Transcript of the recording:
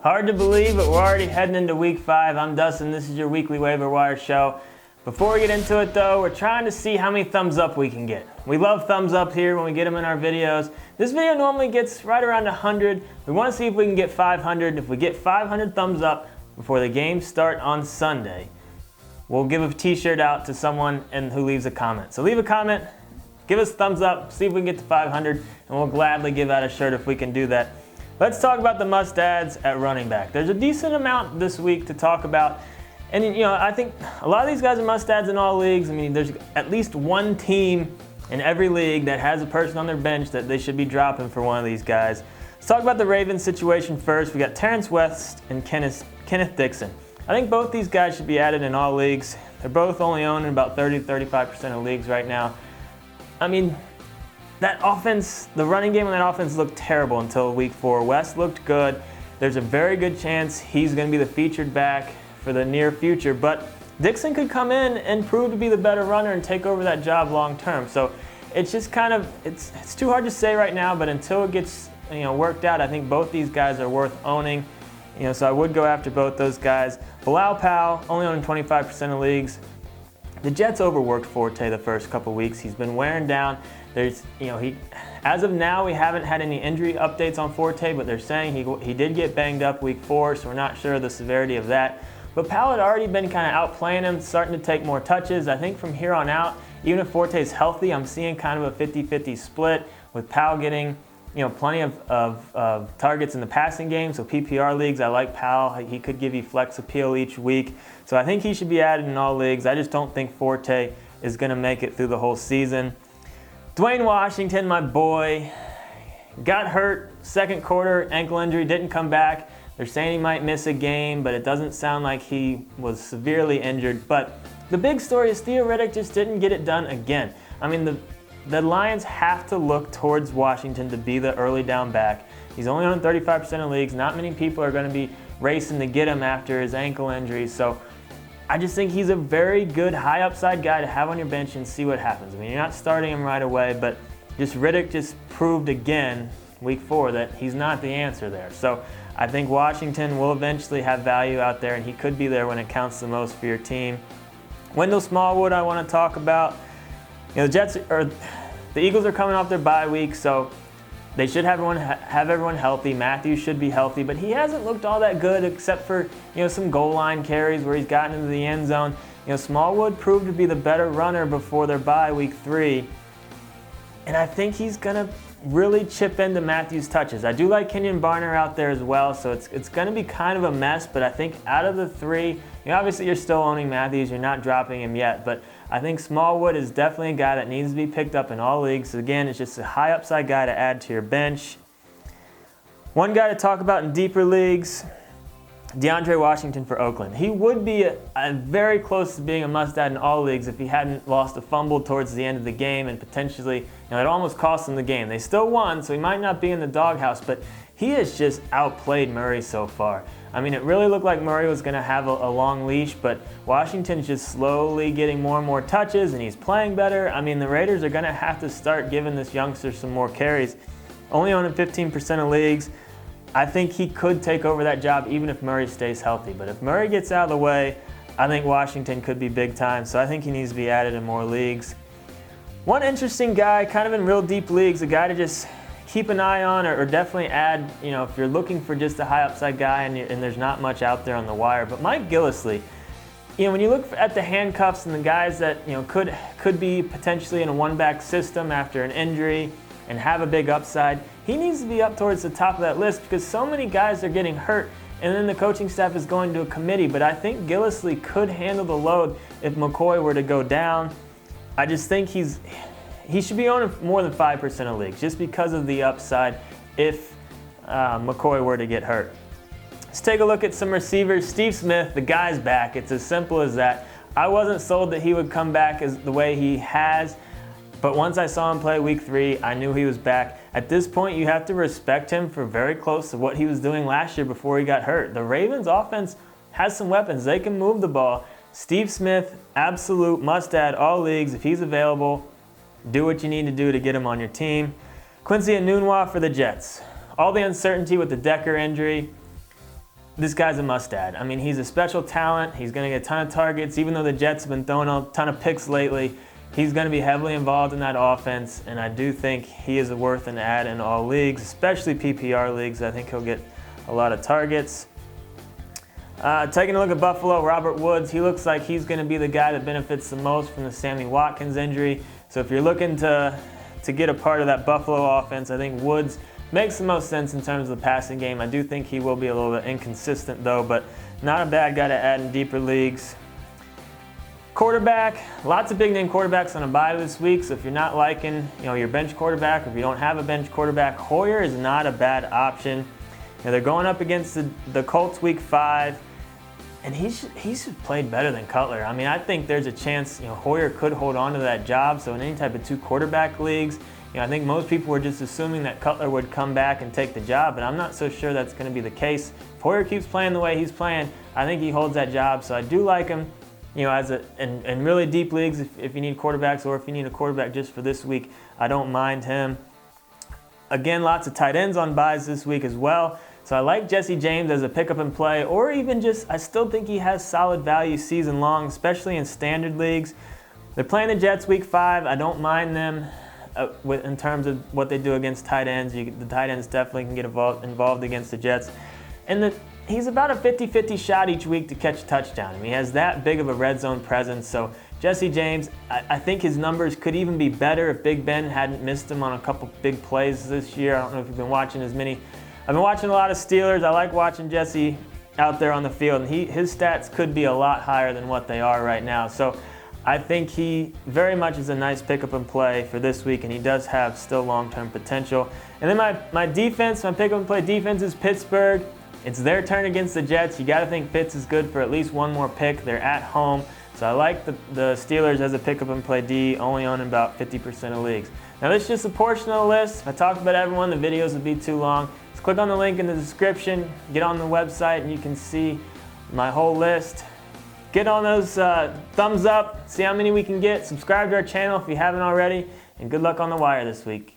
Hard to believe, but we're already heading into week 5. I'm Dustin, this is your weekly waiver wire show. Before we get into it though, we're trying to see how many thumbs up we can get. We love thumbs up here when we get them in our videos. This video normally gets right around 100. We want to see if we can get 500. If we get 500 thumbs up before the games start on Sunday, we'll give a t-shirt out to someone who leaves a comment. So leave a comment, give us a thumbs up, see if we can get to 500, and we'll gladly give out a shirt if we can do that. Let's talk about the must-adds at running back. There's a decent amount this week to talk about. And I think a lot of these guys are must-adds in all leagues. I mean, there's at least one team in every league that has a person on their bench that they should be dropping for one of these guys. Let's talk about the Ravens situation first. We got Terrence West and Kenneth Dixon. I think both these guys should be added in all leagues. They're both only owned in about 30-35% of leagues right now. I mean, that offense, the running game on that offense looked terrible until week 4. West looked good. There's a very good chance he's going to be the featured back for the near future, but Dixon could come in and prove to be the better runner and take over that job long term. So it's just kind of, it's too hard to say right now, but until it gets worked out, I think both these guys are worth owning. So I would go after both those guys. Bilal Powell, only owning 25% of leagues. The Jets overworked Forte the first couple weeks. He's been wearing down. As of now, we haven't had any injury updates on Forte, but they're saying he did get banged up week 4, so we're not sure of the severity of that. But Powell had already been kind of outplaying him, starting to take more touches. I think from here on out, even if Forte is healthy, I'm seeing kind of a 50-50 split with Powell getting plenty of targets in the passing game. So PPR leagues, I like Powell. He could give you flex appeal each week. So I think he should be added in all leagues. I just don't think Forte is going to make it through the whole season. Dwayne Washington, my boy, got hurt second quarter, ankle injury, didn't come back. They're saying he might miss a game, but it doesn't sound like he was severely injured. But the big story is Theo Riddick just didn't get it done again. I mean, the Lions have to look towards Washington to be the early down back. He's only on 35% of leagues. Not many people are going to be racing to get him after his ankle injury. So I just think he's a very good high upside guy to have on your bench and see what happens. I mean, you're not starting him right away, but Riddick just proved again week 4 that he's not the answer there. So I think Washington will eventually have value out there, and he could be there when it counts the most for your team. Wendell Smallwood I want to talk about. The Eagles are coming off their bye week, so they should have everyone healthy. Matthews should be healthy, but he hasn't looked all that good except for some goal line carries where he's gotten into the end zone. Smallwood proved to be the better runner before their bye week 3, and I think he's gonna really chip into Matthews' touches. I do like Kenyon Barner out there as well, so it's gonna be kind of a mess. But I think out of the 3, obviously you're still owning Matthews, you're not dropping him yet, but I think Smallwood is definitely a guy that needs to be picked up in all leagues. So again, it's just a high upside guy to add to your bench. One guy to talk about in deeper leagues, DeAndre Washington for Oakland. He would be very close to being a must-add in all leagues if he hadn't lost a fumble towards the end of the game and potentially, it almost cost him the game. They still won, so he might not be in the doghouse, but he has just outplayed Murray so far. I mean, it really looked like Murray was going to have a long leash, but Washington's just slowly getting more and more touches, and he's playing better. I mean, the Raiders are going to have to start giving this youngster some more carries. Only owning 15% of leagues. I think he could take over that job even if Murray stays healthy. But if Murray gets out of the way, I think Washington could be big time, so I think he needs to be added in more leagues. One interesting guy, kind of in real deep leagues, a guy to just keep an eye on or definitely add, if you're looking for just a high upside guy and there's not much out there on the wire. But Mike Gillislee, when you look at the handcuffs and the guys that could be potentially in a one-back system after an injury and have a big upside, he needs to be up towards the top of that list because so many guys are getting hurt and then the coaching staff is going to a committee. But I think Gillislee could handle the load if McCoy were to go down. I just think he should be owning more than 5% of leagues just because of the upside if McCoy were to get hurt. Let's take a look at some receivers. Steve Smith, the guy's back. It's as simple as that. I wasn't sold that he would come back as the way he has, but once I saw him play week 3, I knew he was back. At this point, you have to respect him for very close to what he was doing last year before he got hurt. The Ravens offense has some weapons. They can move the ball. Steve Smith, absolute must-add all leagues. If he's available, do what you need to do to get him on your team. Quincy Enunwa for the Jets. All the uncertainty with the Decker injury. this guy's a must-add. I mean, he's a special talent. He's going to get a ton of targets. Even though the Jets have been throwing a ton of picks lately, he's going to be heavily involved in that offense, and I do think he is worth an add in all leagues, especially PPR leagues. I think he'll get a lot of targets. Taking a look at Buffalo, Robert Woods, he looks like he's going to be the guy that benefits the most from the Sammy Watkins injury. So if you're looking to get a part of that Buffalo offense, I think Woods makes the most sense in terms of the passing game. I do think he will be a little bit inconsistent though, but not a bad guy to add in deeper leagues. Quarterback, lots of big name quarterbacks on a bye this week, so if you're not liking your bench quarterback, or if you don't have a bench quarterback, Hoyer is not a bad option. They're going up against the Colts week 5, and he's played better than Cutler. I mean, I think there's a chance Hoyer could hold on to that job, so in any type of 2 quarterback leagues, I think most people were just assuming that Cutler would come back and take the job, but I'm not so sure that's going to be the case. If Hoyer keeps playing the way he's playing, I think he holds that job, so I do like him. In really deep leagues, if you need quarterbacks, or if you need a quarterback just for this week, I don't mind him. Again, lots of tight ends on buys this week as well. So I like Jesse James as a pickup and play, or even just, I still think he has solid value season long, especially in standard leagues. They're playing the Jets week 5. I don't mind them in terms of what they do against tight ends. The tight ends definitely can get involved against the Jets. And he's about a 50-50 shot each week to catch a touchdown. I mean, he has that big of a red zone presence. So Jesse James, I think his numbers could even be better if Big Ben hadn't missed him on a couple big plays this year. I don't know if you've been watching as many. I've been watching a lot of Steelers. I like watching Jesse out there on the field, and his stats could be a lot higher than what they are right now. So I think he very much is a nice pickup and play for this week, and he does have still long-term potential. And then my defense, my pickup and play defense is Pittsburgh. It's their turn against the Jets. You got to think Pitts is good for at least one more pick. They're at home. So I like the Steelers as a pickup and play D, only on about 50% of leagues. Now this is just a portion of the list. If I talked about everyone, the videos would be too long. Just click on the link in the description, get on the website, and you can see my whole list. Get on those thumbs up, see how many we can get. Subscribe to our channel if you haven't already, and good luck on the wire this week.